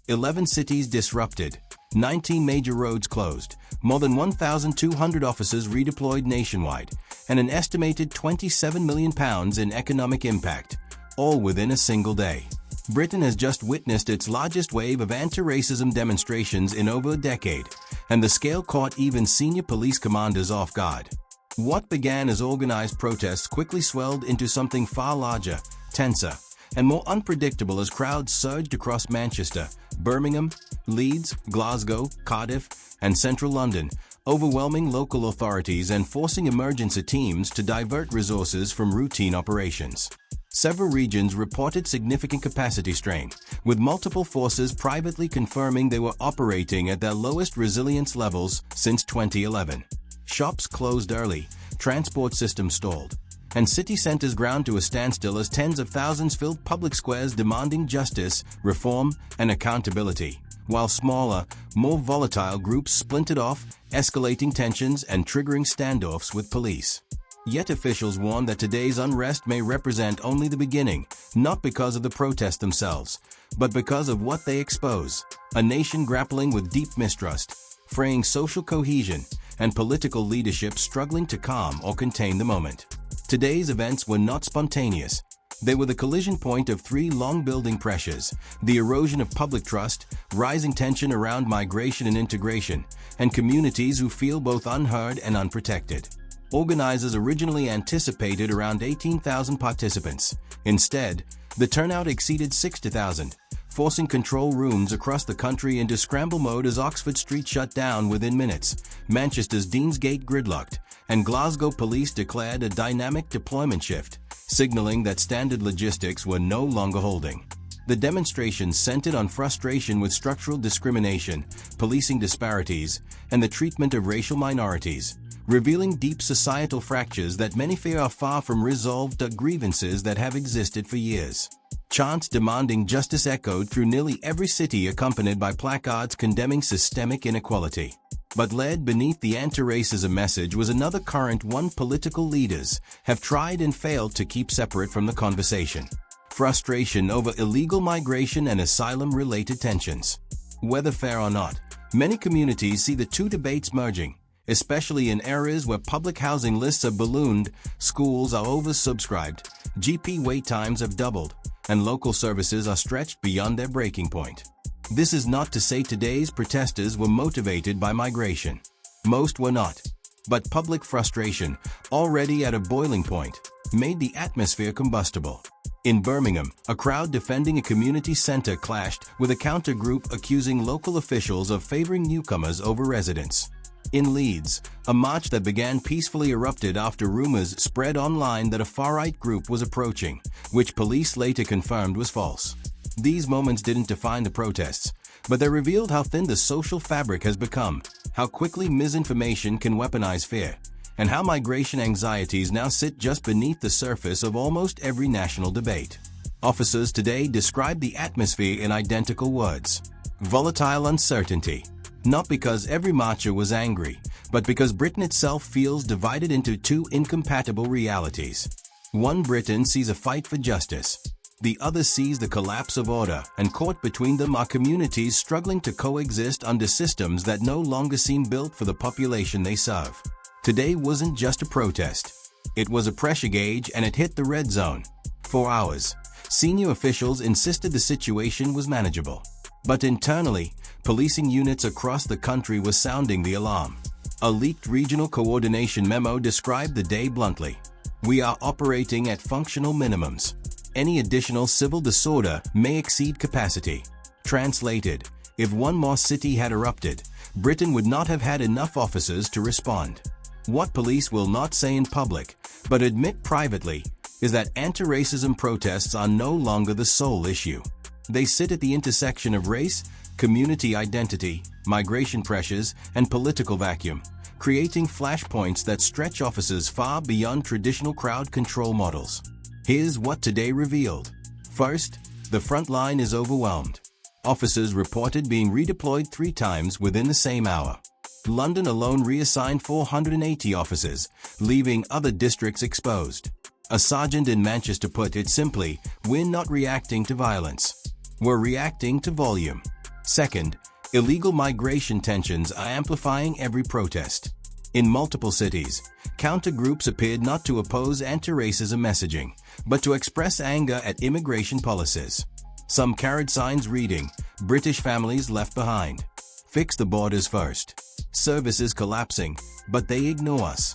11 cities disrupted, 19 major roads closed, more than 1,200 officers redeployed nationwide, and an estimated £27 million in economic impact, all within a single day. Britain has just witnessed its largest wave of anti-racism demonstrations in over a decade, and the scale caught even senior police commanders off guard. What began as organized protests quickly swelled into something far larger, tenser, and more unpredictable as crowds surged across Manchester, Birmingham, Leeds, Glasgow, Cardiff, and central London, overwhelming local authorities and forcing emergency teams to divert resources from routine operations. Several regions reported significant capacity strain, with multiple forces privately confirming they were operating at their lowest resilience levels since 2011. Shops closed early, transport systems stalled, and city centers ground to a standstill as tens of thousands filled public squares demanding justice, reform, and accountability, while smaller, more volatile groups splintered off, escalating tensions and triggering standoffs with police. Yet officials warn that today's unrest may represent only the beginning, not because of the protests themselves, but because of what they expose: a nation grappling with deep mistrust, fraying social cohesion, and political leadership struggling to calm or contain the moment. Today's events were not spontaneous. They were the collision point of three long-building pressures: the erosion of public trust, rising tension around migration and integration, and communities who feel both unheard and unprotected. Organizers originally anticipated around 18,000 participants. Instead, the turnout exceeded 60,000, forcing control rooms across the country into scramble mode as Oxford Street shut down within minutes, Manchester's Deansgate gridlocked, and Glasgow police declared a dynamic deployment shift, signaling that standard logistics were no longer holding. The demonstrations centered on frustration with structural discrimination, policing disparities, and the treatment of racial minorities, revealing deep societal fractures that many fear are far from resolved grievances that have existed for years. Chants demanding justice echoed through nearly every city, accompanied by placards condemning systemic inequality. But led beneath the anti-racism message was another current one political leaders have tried and failed to keep separate from the conversation: frustration over illegal migration and asylum-related tensions. Whether fair or not, many communities see the two debates merging, especially in areas where public housing lists have ballooned, schools are oversubscribed, GP wait times have doubled, and local services are stretched beyond their breaking point. This is not to say today's protesters were motivated by migration. Most were not. But public frustration, already at a boiling point, made the atmosphere combustible. In Birmingham, a crowd defending a community center clashed with a counter-group accusing local officials of favoring newcomers over residents. In Leeds, a march that began peacefully erupted after rumors spread online that a far-right group was approaching, which police later confirmed was false. These moments didn't define the protests, but they revealed how thin the social fabric has become, how quickly misinformation can weaponize fear, and how migration anxieties now sit just beneath the surface of almost every national debate. Officers today describe the atmosphere in identical words: volatile uncertainty. Not because every marcher was angry, but because Britain itself feels divided into two incompatible realities. One Britain sees a fight for justice. The other sees the collapse of order, and caught between them are communities struggling to coexist under systems that no longer seem built for the population they serve. Today wasn't just a protest. It was a pressure gauge, and it hit the red zone. For hours, senior officials insisted the situation was manageable. But internally, policing units across the country were sounding the alarm. A leaked regional coordination memo described the day bluntly: "We are operating at functional minimums. Any additional civil disorder may exceed capacity." Translated, if one more city had erupted, Britain would not have had enough officers to respond. What police will not say in public, but admit privately, is that anti-racism protests are no longer the sole issue. They sit at the intersection of race, community identity, migration pressures, and political vacuum, creating flashpoints that stretch officers far beyond traditional crowd control models. Here's what today revealed. First, the front line is overwhelmed. Officers reported being redeployed 3 times within the same hour. London alone reassigned 480 officers, leaving other districts exposed. A sergeant in Manchester put it simply: "We're not reacting to violence. We're reacting to volume." Second, illegal migration tensions are amplifying every protest. In multiple cities, counter-groups appeared not to oppose anti-racism messaging, but to express anger at immigration policies. Some carried signs reading, "British families left behind," "Fix the borders first," "Services collapsing, but they ignore us."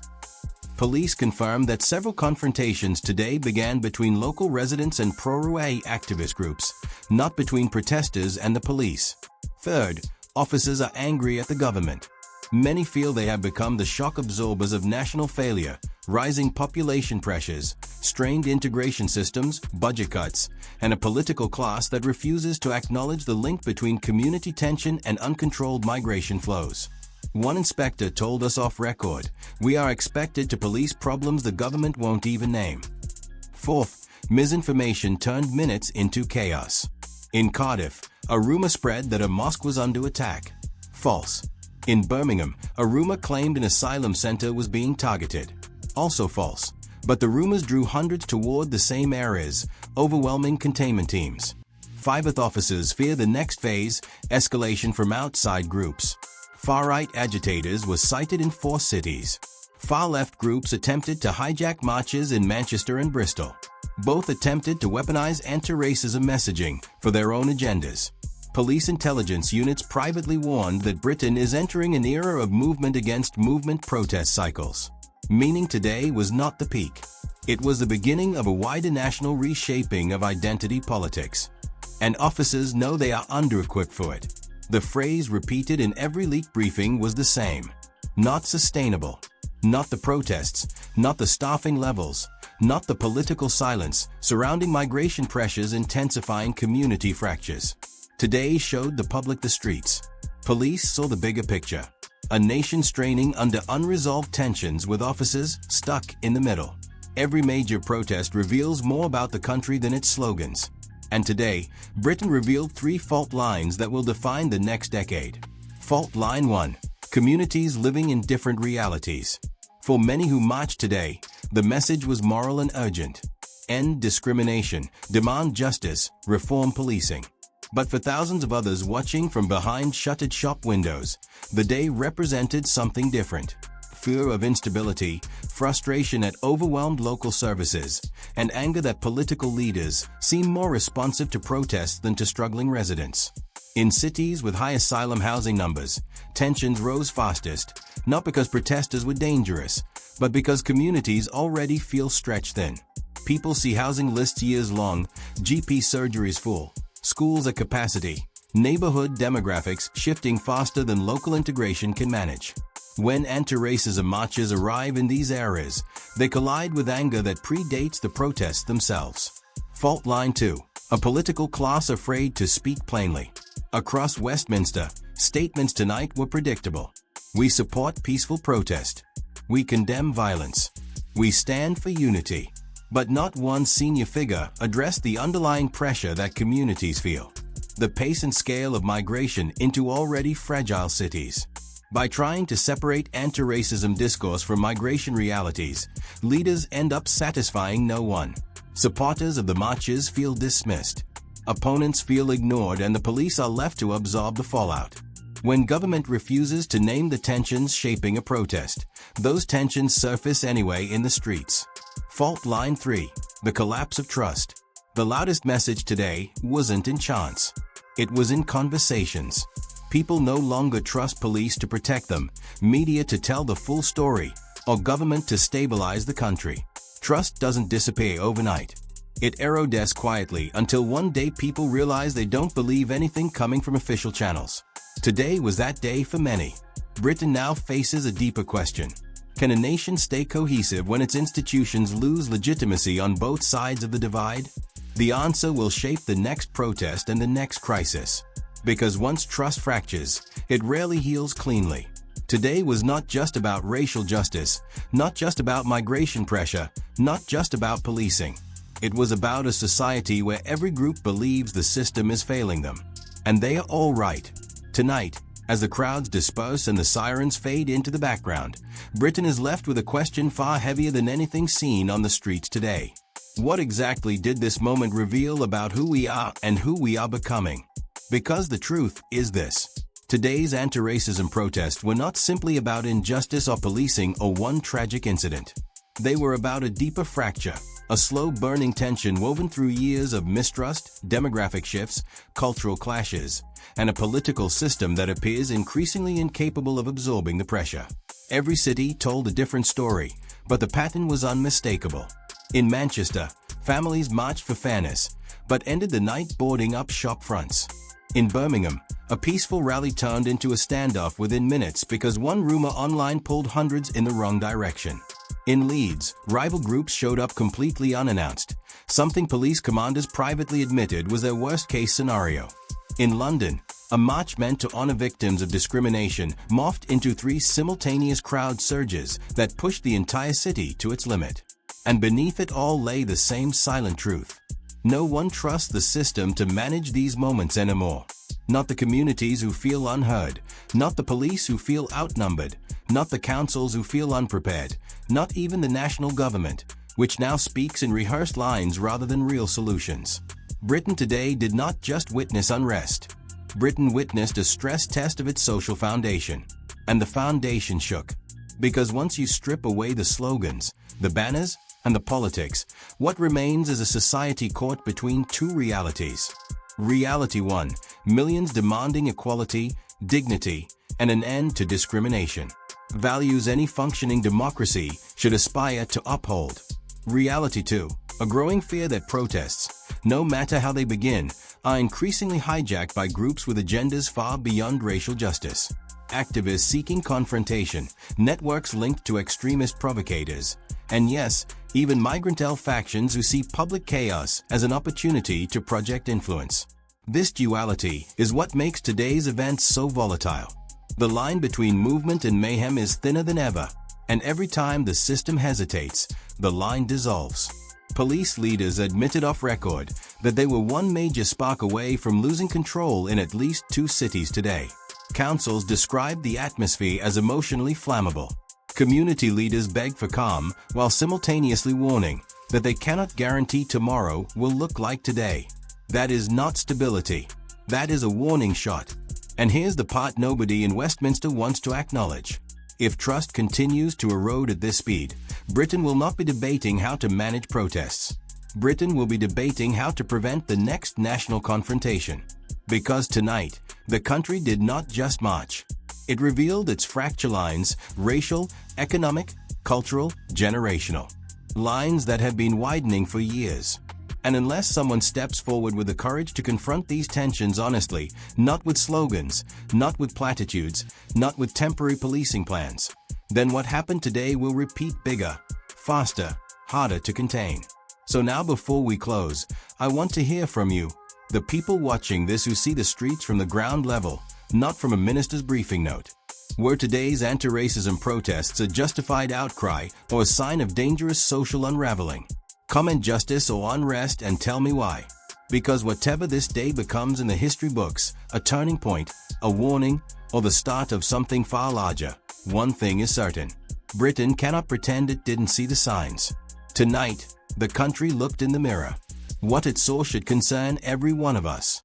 Police confirmed that several confrontations today began between local residents and pro-Rwanda activist groups, not between protesters and the police. Third, officers are angry at the government. Many feel they have become the shock absorbers of national failure, rising population pressures, strained integration systems, budget cuts, and a political class that refuses to acknowledge the link between community tension and uncontrolled migration flows. One inspector told us off record, "We are expected to police problems the government won't even name." Fourth, misinformation turned minutes into chaos. In Cardiff, a rumor spread that a mosque was under attack. False. In Birmingham, a rumor claimed an asylum center was being targeted. Also false. But the rumors drew hundreds toward the same areas, overwhelming containment teams. Fiveth officers fear the next phase, escalation from outside groups. Far-right agitators were cited in 4 cities. Far-left groups attempted to hijack marches in Manchester and Bristol. Both attempted to weaponize anti-racism messaging for their own agendas. Police intelligence units privately warned that Britain is entering an era of movement against movement protest cycles. Meaning today was not the peak. It was the beginning of a wider national reshaping of identity politics. And officers know they are under-equipped for it. The phrase repeated in every leak briefing was the same. Not sustainable. Not the protests, not the staffing levels, not the political silence surrounding migration pressures intensifying community fractures. Today showed the public the streets. Police saw the bigger picture. A nation straining under unresolved tensions with officers stuck in the middle. Every major protest reveals more about the country than its slogans. And today, Britain revealed 3 fault lines that will define the next decade. Fault line 1. Communities living in different realities. For many who marched today, the message was moral and urgent. End discrimination, demand justice, reform policing. But for thousands of others watching from behind shuttered shop windows, the day represented something different. Fear of instability, frustration at overwhelmed local services, and anger that political leaders seem more responsive to protests than to struggling residents. In cities with high asylum housing numbers, tensions rose fastest, not because protesters were dangerous, but because communities already feel stretched thin. People see housing lists years long, GP surgeries full, schools at capacity, neighborhood demographics shifting faster than local integration can manage. When anti-racism marches arrive in these areas, they collide with anger that predates the protests themselves. Fault line 2. A political class afraid to speak plainly. Across Westminster, statements tonight were predictable. We support peaceful protest. We condemn violence. We stand for unity. But not one senior figure addressed the underlying pressure that communities feel. The pace and scale of migration into already fragile cities. By trying to separate anti-racism discourse from migration realities, leaders end up satisfying no one. Supporters of the marches feel dismissed. Opponents feel ignored, and the police are left to absorb the fallout. When government refuses to name the tensions shaping a protest, those tensions surface anyway in the streets. Fault line 3. The collapse of trust. The loudest message today wasn't in chants. It was in conversations. People no longer trust police to protect them, media to tell the full story, or government to stabilize the country. Trust doesn't disappear overnight. It erodes quietly until one day people realize they don't believe anything coming from official channels. Today was that day for many. Britain now faces a deeper question. Can a nation stay cohesive when its institutions lose legitimacy on both sides of the divide? The answer will shape the next protest and the next crisis. Because once trust fractures, it rarely heals cleanly. Today was not just about racial justice, not just about migration pressure, not just about policing. It was about a society where every group believes the system is failing them. And they are all right. Tonight, as the crowds disperse and the sirens fade into the background, Britain is left with a question far heavier than anything seen on the streets today. What exactly did this moment reveal about who we are and who we are becoming? Because the truth is this. Today's anti-racism protests were not simply about injustice or policing or one tragic incident. They were about a deeper fracture, a slow-burning tension woven through years of mistrust, demographic shifts, cultural clashes, and a political system that appears increasingly incapable of absorbing the pressure. Every city told a different story, but the pattern was unmistakable. In Manchester, families marched for fairness, but ended the night boarding up shop fronts. In Birmingham, a peaceful rally turned into a standoff within minutes because one rumor online pulled hundreds in the wrong direction. In Leeds, rival groups showed up completely unannounced, something police commanders privately admitted was their worst-case scenario. In London, a march meant to honor victims of discrimination morphed into 3 simultaneous crowd surges that pushed the entire city to its limit. And beneath it all lay the same silent truth. No one trusts the system to manage these moments anymore. Not the communities who feel unheard, not the police who feel outnumbered, not the councils who feel unprepared, not even the national government, which now speaks in rehearsed lines rather than real solutions. Britain today did not just witness unrest. Britain witnessed a stress test of its social foundation. And the foundation shook. Because once you strip away the slogans, the banners, and the politics, what remains is a society caught between 2 realities. Reality 1, millions demanding equality, dignity, and an end to discrimination. Values any functioning democracy should aspire to uphold. Reality 2, a growing fear that protests, no matter how they begin, are increasingly hijacked by groups with agendas far beyond racial justice. Activists seeking confrontation, networks linked to extremist provocators, and yes, even migrant factions who see public chaos as an opportunity to project influence. This duality is what makes today's events so volatile. The line between movement and mayhem is thinner than ever, and every time the system hesitates, the line dissolves. Police leaders admitted off record that they were one major spark away from losing control in at least 2 cities today. Councils described the atmosphere as emotionally flammable. Community leaders begged for calm while simultaneously warning that they cannot guarantee tomorrow will look like today. That is not stability. That is a warning shot. And here's the part nobody in Westminster wants to acknowledge. If trust continues to erode at this speed, Britain will not be debating how to manage protests. Britain will be debating how to prevent the next national confrontation. Because tonight, the country did not just march. It revealed its fracture lines, racial, economic, cultural, generational. Lines that have been widening for years. And unless someone steps forward with the courage to confront these tensions honestly, not with slogans, not with platitudes, not with temporary policing plans, then what happened today will repeat bigger, faster, harder to contain. So now before we close, I want to hear from you, the people watching this who see the streets from the ground level, not from a minister's briefing note. Were today's anti-racism protests a justified outcry or a sign of dangerous social unraveling? Comment justice or unrest and tell me why. Because whatever this day becomes in the history books, a turning point, a warning, or the start of something far larger, one thing is certain. Britain cannot pretend it didn't see the signs. Tonight, the country looked in the mirror. What it saw should concern every one of us.